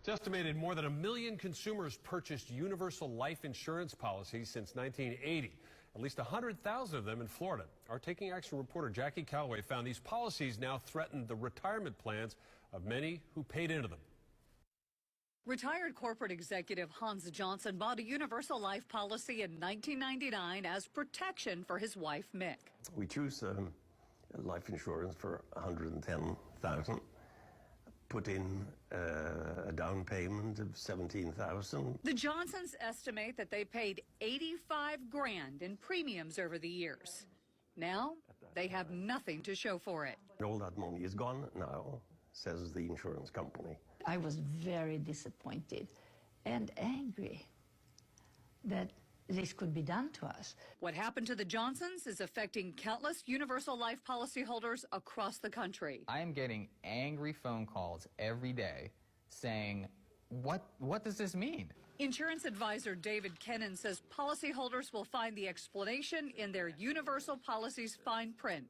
It's estimated more than 1 million consumers purchased universal life insurance policies since 1980. At least 100,000 of them in Florida. Our Taking Action reporter Jackie Calloway found these policies now threaten the retirement plans of many who paid into them. Retired corporate executive Hans Johnson bought a universal life policy in 1999 as protection for his wife, Mick. We choose life insurance for $110,000. Put in a down payment of $17,000. The Johnsons estimate that they paid $85 grand in premiums over the years. Now they have nothing to show for it. All that money is gone now, says the insurance company. I was very disappointed and angry that this could be done to us. What happened to the Johnsons is affecting countless universal life policy holders across the country. I am getting angry phone calls every day saying, what does this mean? Insurance advisor David Kennan says policyholders will find the explanation in their universal policy's fine print.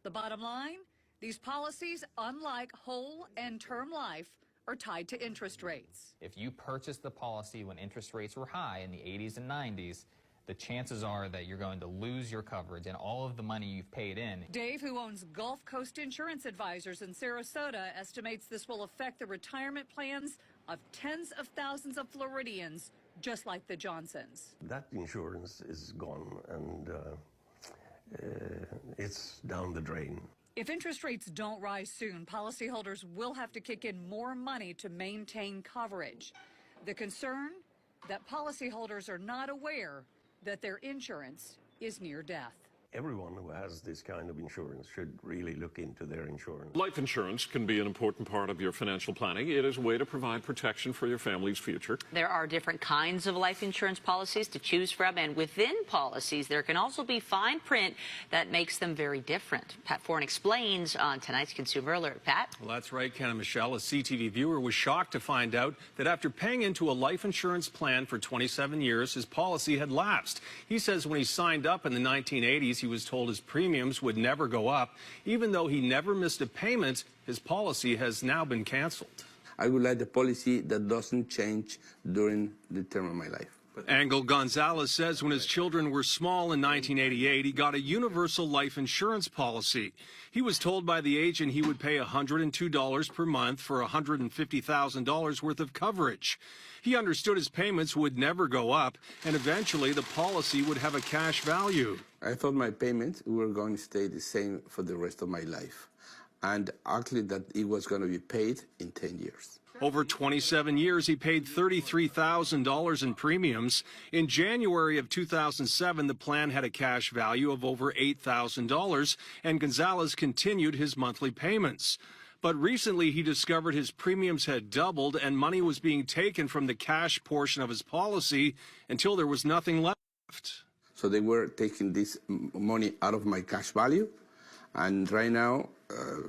The bottom line, these policies, unlike whole and term life, are tied to interest rates. If you purchased the policy when interest rates were high in the 80s and 90s, the chances are that you're going to lose your coverage and all of the money you've paid in. Dave, who owns Gulf Coast Insurance Advisors in Sarasota, estimates this will affect the retirement plans of tens of thousands of Floridians, just like the Johnsons. That insurance is gone, and it's down the drain. If interest rates don't rise soon, policyholders will have to kick in more money to maintain coverage. The concern that policyholders are not aware that their insurance is near death. Everyone who has this kind of insurance should really look into their insurance. Life insurance can be an important part of your financial planning. It is a way to provide protection for your family's future. There are different kinds of life insurance policies to choose from, and within policies, there can also be fine print that makes them very different. Pat Foran explains on tonight's Consumer Alert. Pat? Well, that's right, Ken and Michelle. A CTV viewer was shocked to find out that after paying into a life insurance plan for 27 years, his policy had lapsed. He says when he signed up in the 1980s, he was told his premiums would never go up. Even though he never missed a payment, his policy has now been canceled. I would like a policy that doesn't change during the term of my life. Angel Gonzalez says when his children were small in 1988, he got a universal life insurance policy. He was told by the agent he would pay $102 per month for $150,000 worth of coverage. He understood his payments would never go up, and eventually the policy would have a cash value. I thought my payments were going to stay the same for the rest of my life, and actually that it was going to be paid in 10 years. Over 27 years, he paid $33,000 in premiums. In January of 2007, the plan had a cash value of over $8,000, and Gonzalez continued his monthly payments. But recently, he discovered his premiums had doubled and money was being taken from the cash portion of his policy until there was nothing left. So they were taking this money out of my cash value, and right now,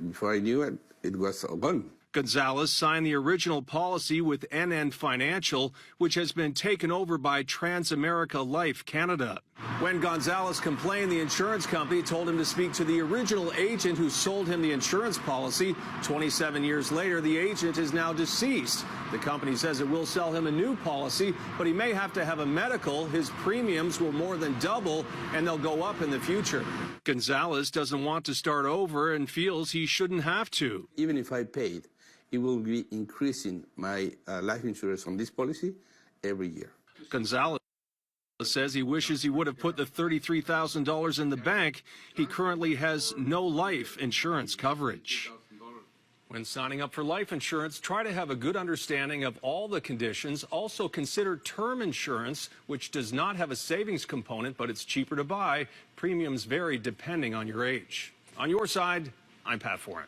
before I knew it, it was gone. Gonzalez signed the original policy with NN Financial, which has been taken over by Transamerica Life Canada. When Gonzalez complained, the insurance company told him to speak to the original agent who sold him the insurance policy. 27 years later, the agent is now deceased. The company says it will sell him a new policy, but he may have to have a medical. His premiums will more than double, and they'll go up in the future. Gonzalez doesn't want to start over and feels he shouldn't have to. Even if I paid, it will be increasing my life insurance on this policy every year. Gonzalez says he wishes he would have put the $33,000 in the bank. He currently has no life insurance coverage. When signing up for life insurance, try to have a good understanding of all the conditions. Also consider term insurance, which does not have a savings component, but it's cheaper to buy. Premiums vary depending on your age. On your side, I'm Pat Foran.